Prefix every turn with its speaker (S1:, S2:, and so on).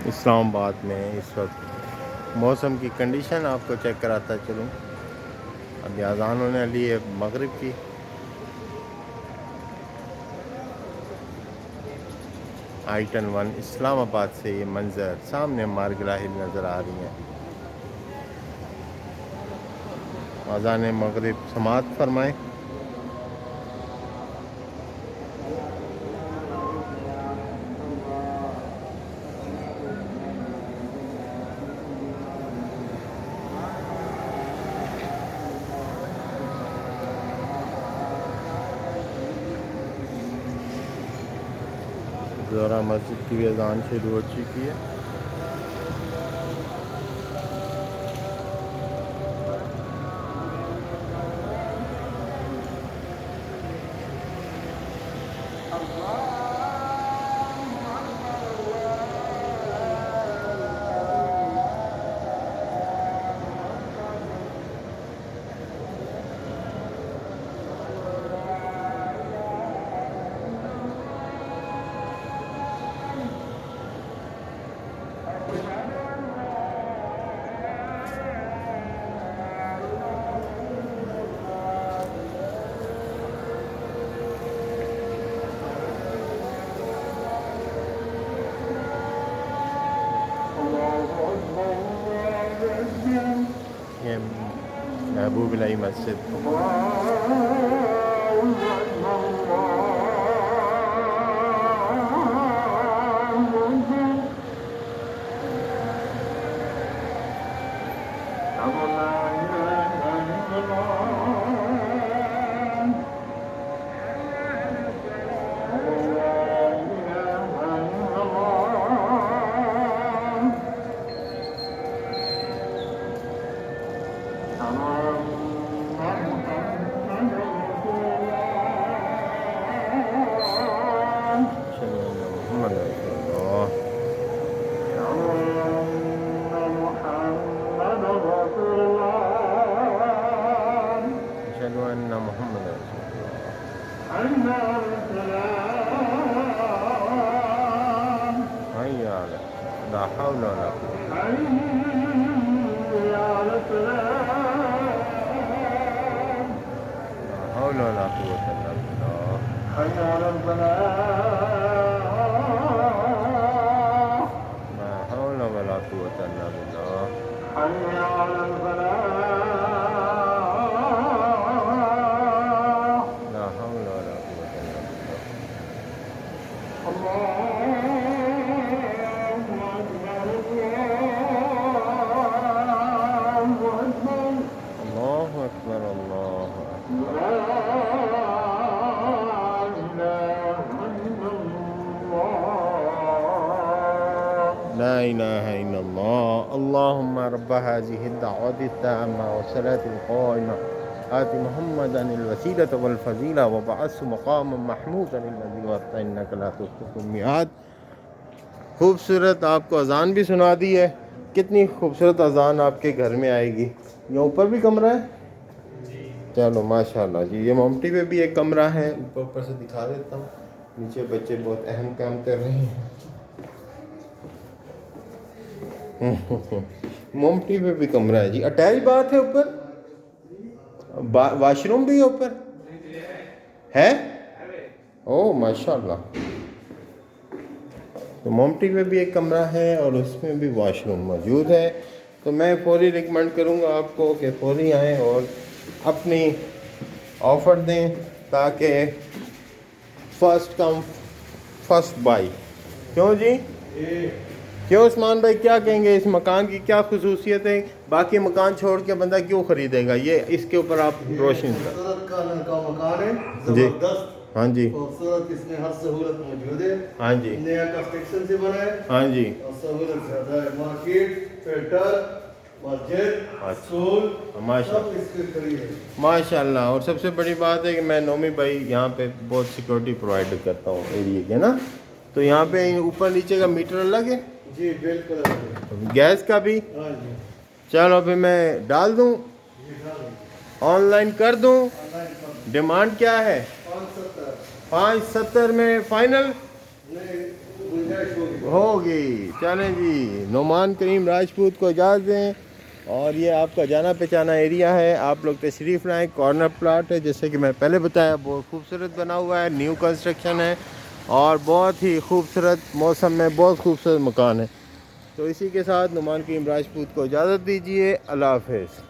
S1: इस्लामाबाद में इस वक्त मौसम की कंडीशन आपको चेक कराता चलूँ। अभी अज़ान होने वाली है मगरिब की। I-10 इस्लामाबाद से ये मंज़र सामने मारगिला हिल नज़र आ रही हैं। अज़ान मगरिब समाअत फरमाएँ। ज़रा मस्जिद की भी अज़ान शुरू हो चुकी है। ये महबूब इलाही मस्जिद। ला हौल वला कुव्वता इल्ला बिल्लाह। ला हौल वला कुव्वता इल्ला बिल्लाह। ला हौल वला कुव्वता इल्ला बिल्लाह। अल्लाहु अकबर, अल्लाहु अकबर। ला इलाहा इल्लल्लाह। अल्लाहुम्मा रब्ब हाज़िहि द्दअवति त्ताम्मा वस्सलातिल क़ाइमा आति मुहम्मदनिल वसीलत वल फ़ज़ीला वबअस्हु मक़ामम महमूदन अल्लज़ी वअदता इन्नका ला तुख़्लिफ़ुल मिआद। खूबसूरत आपको अज़ान भी सुना दी है। कितनी खूबसूरत अज़ान आपके घर में आएगी। ये ऊपर भी कमरा है। चलो माशाल्लाह जी। ये मोमटी पे भी एक कमरा है, ऊपर से दिखा देता हूँ। नीचे बच्चे बहुत अहम काम कर रहे हैं। मोमटी पे भी कमरा है जी। अटैच बात है ऊपर, वाशरूम भी है ऊपर है। ओह माशाल्लाह। तो मोमटी पे भी एक कमरा है और उसमें भी वॉशरूम मौजूद है। तो मैं फौरी रिकमेंड करूँगा आपको कि फौरी आएँ और अपनी ऑफ़र दें, ताकि फर्स्ट कम फर्स्ट बाई। क्यों जी, क्यों उस्मान भाई, क्या कहेंगे इस मकान की क्या खुसूसियत है? बाकी मकान छोड़ के बंदा क्यों ख़रीदेगा? ये इसके ऊपर आप रोशनी
S2: का मकान है
S1: जी।
S2: जबरदस्त।
S1: हाँ जी,
S2: खूबसूरत, इसमें हर सहूलत मौजूद है।
S1: हाँ जी,
S2: नया कंस्ट्रक्शन से बना है
S1: हाँ जी।
S2: और सहूलत ज़्यादा है। मार्केट, फिल्टर, मस्जिद, स्कूल
S1: माशा
S2: सब इसके करीब है।
S1: माशाल्लाह। और सबसे बड़ी बात है कि मैं नोमी भाई यहाँ पे बहुत सिक्योरिटी प्रोवाइड करता हूँ एरिया के ना। तो यहाँ पे ऊपर नीचे का मीटर अलग है
S2: जी बिल्कुल अलग है।
S1: गैस का भी।
S2: हाँ जी
S1: चलो फिर मैं डाल दूँ,
S2: जी हाँ।
S1: ऑनलाइन कर दूँ।
S2: ऑनलाइन
S1: डिमांड क्या है?
S2: 570
S1: 570 में फाइनल।
S2: नहीं, गुंजाइश होगी।
S1: होगी। चलें जी, नुमान करीम राजपूत को इजाज़त दें। और ये आपका जाना पहचाना एरिया है, आप लोग तशरीफ़ लाएँ। कॉर्नर प्लाट है, जैसे कि मैं पहले बताया, बहुत खूबसूरत बना हुआ है, न्यू कंस्ट्रक्शन है और बहुत ही खूबसूरत मौसम में बहुत खूबसूरत मकान है। तो इसी के साथ नुमान करीम राजपूत को इजाज़त दीजिए। अल्लाह हाफ़िज़।